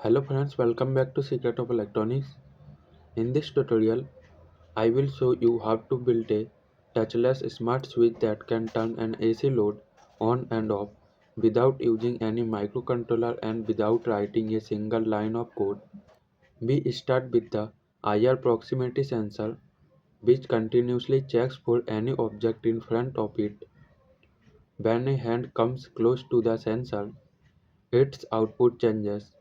Hello friends, welcome back to Secret of Electronics. In this tutorial, I will show you how to build a touchless smart switch that can turn an AC load on and off without using any microcontroller and without writing a single line of code. We start with the IR proximity sensor, which continuously checks for any object in front of it. When a hand comes close to the sensor, its output changes.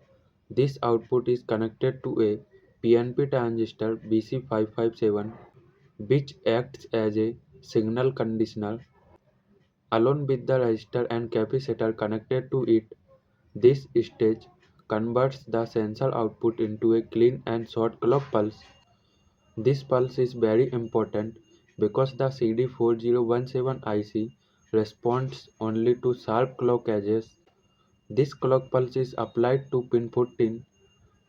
This output is connected to a PNP transistor BC557, which acts as a signal conditioner. Along with the resistor and capacitor connected to it, this stage converts the sensor output into a clean and short clock pulse. This pulse is very important because the CD4017 IC responds only to sharp clock edges. This clock pulse is applied to pin 14,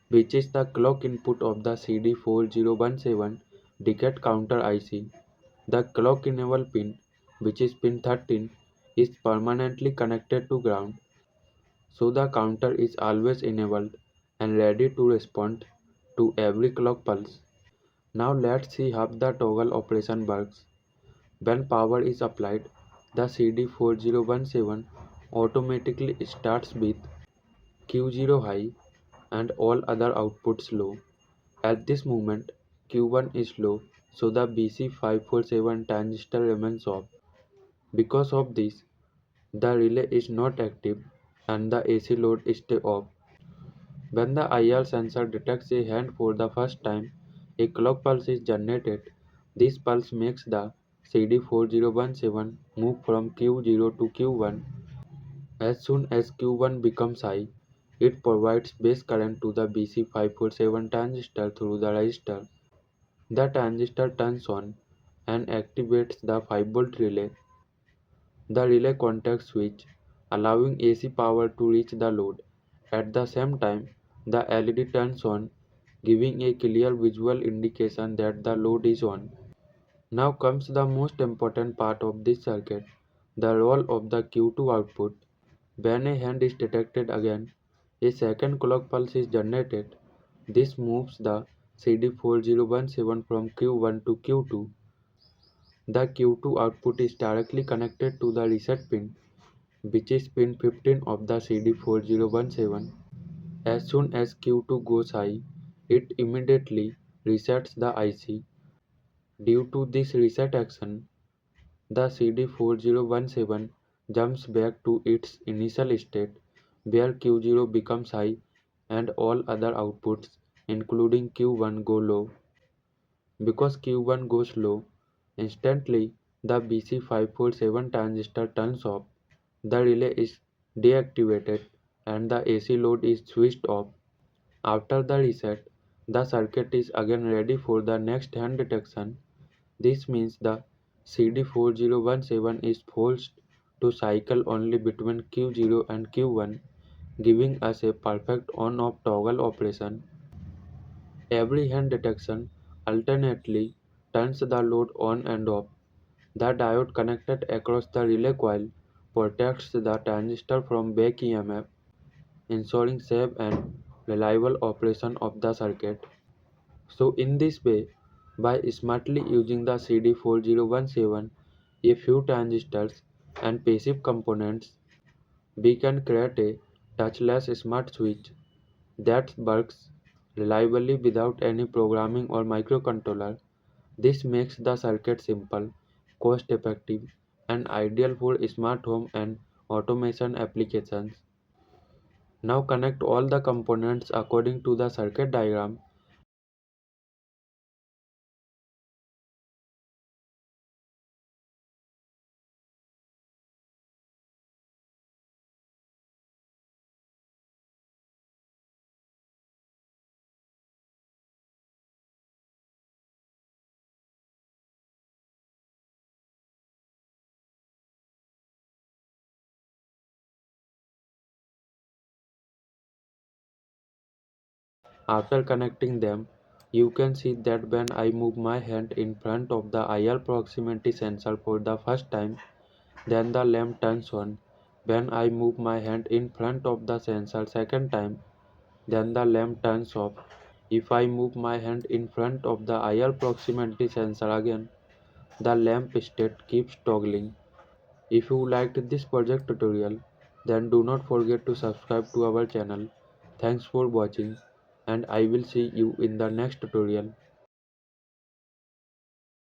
which is the clock input of the CD4017 decade counter IC. The clock enable pin, which is pin 13, is permanently connected to ground, so the counter is always enabled and ready to respond to every clock pulse. Now let's see how the toggle operation works. When power is applied, the CD4017 automatically starts with Q0 high and all other outputs low. At this moment, Q1 is low, so the BC547 transistor remains off. Because of this, the relay is not active and the AC load stays off. When the IR sensor detects a hand for the first time, a clock pulse is generated. This pulse makes the CD4017 move from Q0 to Q1. As soon as Q1 becomes high, it provides base current to the BC547 transistor through the resistor. The transistor turns on and activates the 5-volt relay. The relay contacts switch, allowing AC power to reach the load. At the same time, the LED turns on, giving a clear visual indication that the load is on. Now comes the most important part of this circuit, the role of the Q2 output. When a hand is detected again, a second clock pulse is generated. This moves the CD4017 from Q1 to Q2. The Q2 output is directly connected to the reset pin, which is pin 15 of the CD4017. As soon as Q2 goes high, it immediately resets the IC. Due to this reset action, the CD4017 jumps back to its initial state, where Q0 becomes high and all other outputs, including Q1, go low. Because Q1 goes low, instantly the BC547 transistor turns off, the relay is deactivated, and the AC load is switched off. After the reset, the circuit is again ready for the next hand detection. This means the CD4017 is forced to cycle only between Q0 and Q1, giving us a perfect on-off toggle operation. Every hand detection alternately turns the load on and off. The diode connected across the relay coil protects the transistor from back EMF, ensuring safe and reliable operation of the circuit. So in this way, by smartly using the CD4017, a few transistors and passive components, we can create a touchless smart switch that works reliably without any programming or microcontroller. This makes the circuit simple, cost effective, and ideal for smart home and automation applications. Now connect all the components according to the circuit diagram. After connecting them, you can see that when I move my hand in front of the IR proximity sensor for the first time, then the lamp turns on. When I move my hand in front of the sensor second time, then the lamp turns off. If I move my hand in front of the IR proximity sensor again, the lamp state keeps toggling. If you liked this project tutorial, then do not forget to subscribe to our channel. Thanks for watching, and I will see you in the next tutorial.